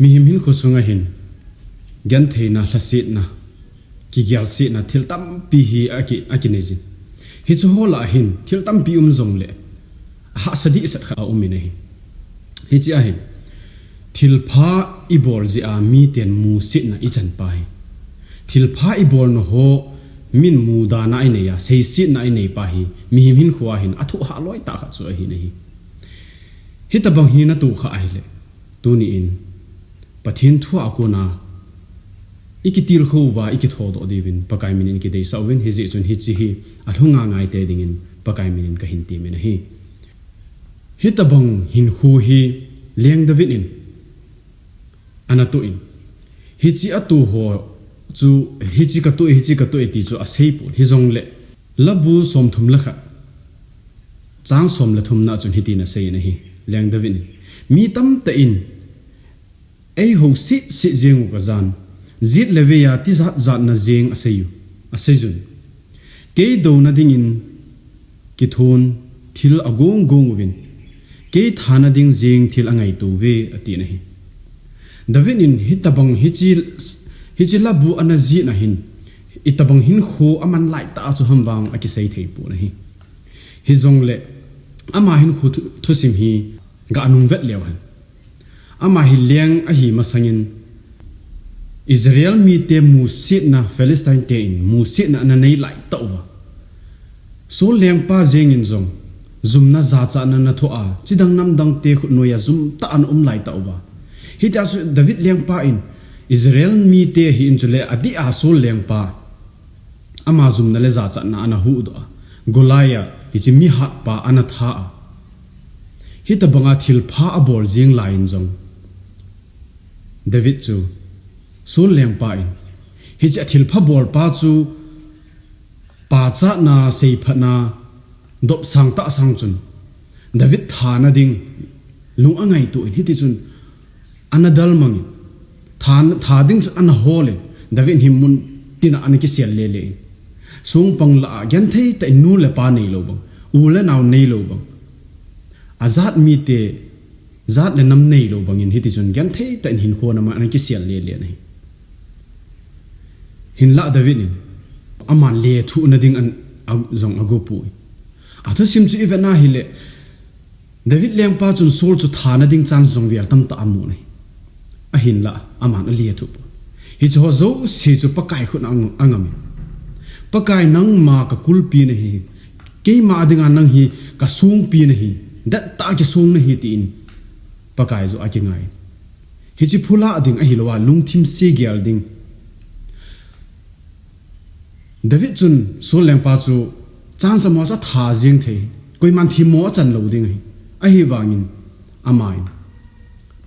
mi him hin khusunga hin gan theina hlasit na ki gyal si na thil tam pi hi aki nejin hi chu hola hin thil tam pi zong le ha sadi sat kha umine hi chi a hin thil pha i bol ji a mi ten mu sit na i chan pai thil pha i bol no ho min mu da na ai ne ya sei sit na ai nei pa hi mi him hin khuwa hin athu ha loi ta kha chu hi nei hi ta bang hi na tu kha ai le tu ni in pathin thu akuna ikitil khowa ikitho do devin pakai minin ki dei sawin hi ji chun hi chi hi athunga ngai te dingin pakai minin ka hin ti me na hi ta bang hin khu hi leng david in anatu in hi chi atu ho chu hi chi ka tu ti chu a sei pu hi zong le labu som thum la kha chang som la thum na chun hi ti na sei na hi leng david mi tam ta in ei ho si jeng ka zan zit leveya ti zat na jeng aseyu asejun ke do na dingin ki thon thil agong gong win ke thana ding jeng thil angai tu ve ati na hi david in hitabang hichi labu anazi na hin itabang hin kho aman lai ta chu hamwang aki sei thei pu na hi zong le ama hin khu thusim hi ga anung vet lew han ama hi leng a hi masangin Israel mi te musit na Palestine te in musit na ananei lai tauwa so leng pa jeng in zong zum na za cha na thoa chidang nam dang te khu noya zum ta an lai tauwa hi ta su David leng pa in Israel mi te hi in chule adi a so leng pa ama zum na le za cha na ana hu do Golaya hi chi mi hat pa ana tha hi ta banga thil pha a bol jing lai in zong David chu so leng pa in hi cha thil pha bol pa chu pa cha na sei pha na dop sang ta sang chun David tha na ding lung angai tu hi ti chun anadal mang tha ding chun an hole David him mun tina an ki sel le le sung pang la gan thei ta nu le pa nei lo bang u le naw nei lo bang azat mi te zat le nam nei lo bang in hi ti chun gan thei ta hin kho na ma an ki sel le le nei hin la David in aman le thu na ding an zong ago pu athu sim chu evena hi le David leng pa chun sol chu tha na ding chan zong wer tam ta amu nei a hin la aman a le thu hi chu zo si chu pakai khun angam pakai nang ma ka kul pi na hi ke ma dinga nang hi ka sung pi na hi dat ta ki sung na hi tin pakai zo a ki ngai hi chi phula ding a hi lo wa lung thim se gyal ding David chun so leng pa chu chan sa mo sa tha jing the koi man thi mo chan lo ding a hi wangin amai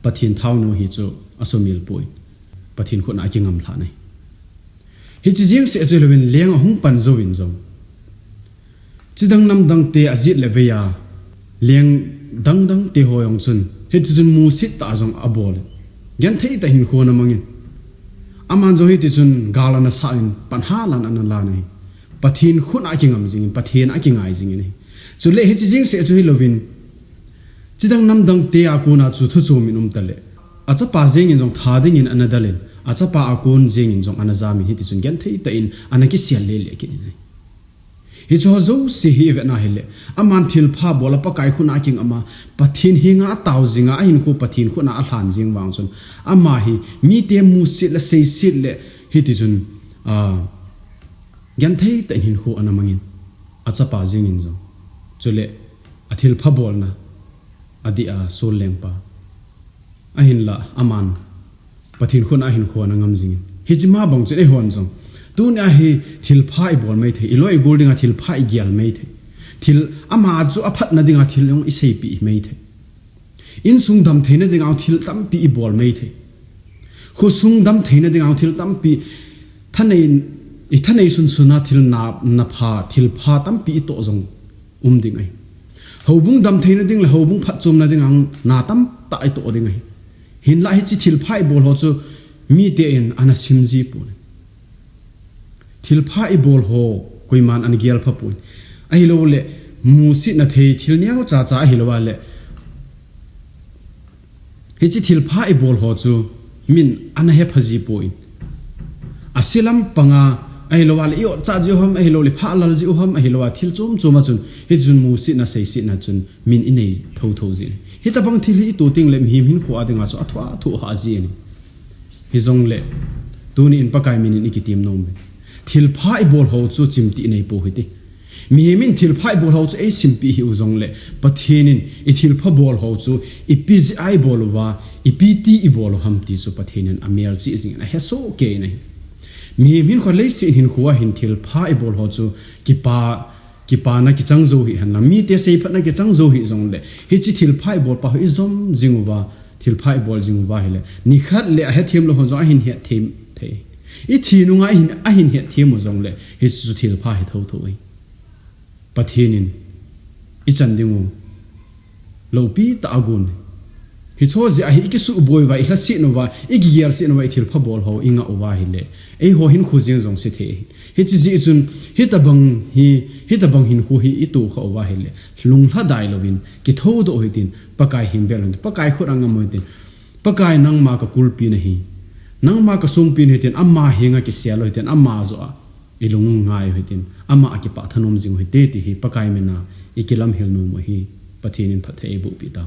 pathin thau no hi chu asomil poi pathin khona ki ngam thla nei hi chi jing se chu lewin leng hung pan zo win zong chidang nam dang te azit leveya leng dang te hoyong chun he tu chun mu sit ta zong abol gen thei ta hin khona mangin aman zo hi ti chun galana sa in panhalan an la nei pathin khun a ki ngam jing pathin a ki ngai jing nei chu le hi chi jing se chu hi lovin chidang nam dang te a ko na chu thu chu minum tale acha pa jing in jong tha ding in anadalen acha pa a kon jing in jong anazami hi ti chun gen thei ta in anaki sial le le ki nei hi chu zo si hi ve na hele aman thil pha bola pa kai khun a king ama pathin hinga taw jinga a hin ko pathin khuna a hlan jing wang chun ama hi mi te mu sit la sei sit le hi ti chun gan thei ta hin ko anamangin acha pa jing in zo chule athil pha bol na adi a so leng pa a hin la aman pathin khun a hin ko na ngam jing hi chi ma bang che e hon jong tu na hi thil pha I bol mai the iloi golding a thil pha I gyal mai the thil ama chu aphat na dinga thil long isei pi mai the in sung dam theina dinga thil tam pi I bol mai the khu sung dam theina dinga thil tam pi thanei sun suna thil na pha thil pha tam pi to jong ding ai hobung dam theina ding la hobung phat chum na dinga na tam ta I to ding ai hin la hi chi thil pha I bol ho chu mi te in ana simji pu thil pha I bol ho koiman an gyal pha pu a hi lo le mu si na thei thil niaw cha hi lo wa le hi chi thil pha I bol ho chu min ana he phaji poin asilam panga ai lowal io cha ji hom ai lo le pha lal ji hom ai lowa thil chum chuma chun hi jun mu si na sei si na chun min inei tho tho ji hi ta bang thil hi tu ting le him hin khu adinga so athwa thu ha ji ni hi zong le tu ni in pakai min ni ki tim nom thil phai bol ho chu chimti nei po hi ti mi min thil phai bol ho chu ei simpi hi uzong le pathinin I thil pha bol ho chu I pz ai bol wa I pt I bol ham ti chu pathinin amel chi sing na he so ke nei mi min kho le si hin khuwa hin thil phai bol ho chu ki pa na ki chang zo hi han na mi te sei phat na ki chang zo hi zong le hi chi thil phai bol pa hi zom jingwa thil phai bol jingwa hi le ni khat le he thim lo ho zo hin he thim the I thi nu nga hin a hin he thim mo zong le hi chu thil pha hi tho tho ai pathinin I chan dingu lo pi ta agun hi cho ji a hi ki su boy wa I hla si no wa I gi yer si no wa I thil pha bol ho inga owa hi le ei ho hin khu jing jong se the hi chi ji chun hi ta bang hin khu hi I tu kha owa hi le lung hla dai lovin ki tho do hi tin pakai him belon pakai khur anga moi tin pakai nang ma ka kul pi na hi nang ma ka sung pi ni tin amma hinga ki sia lo tin amma zo a ilung ngai hi tin amma aki pa thanom jing hi te ti hi pakai mena ikilam hil no mo hi pathinin phathei bu pi ta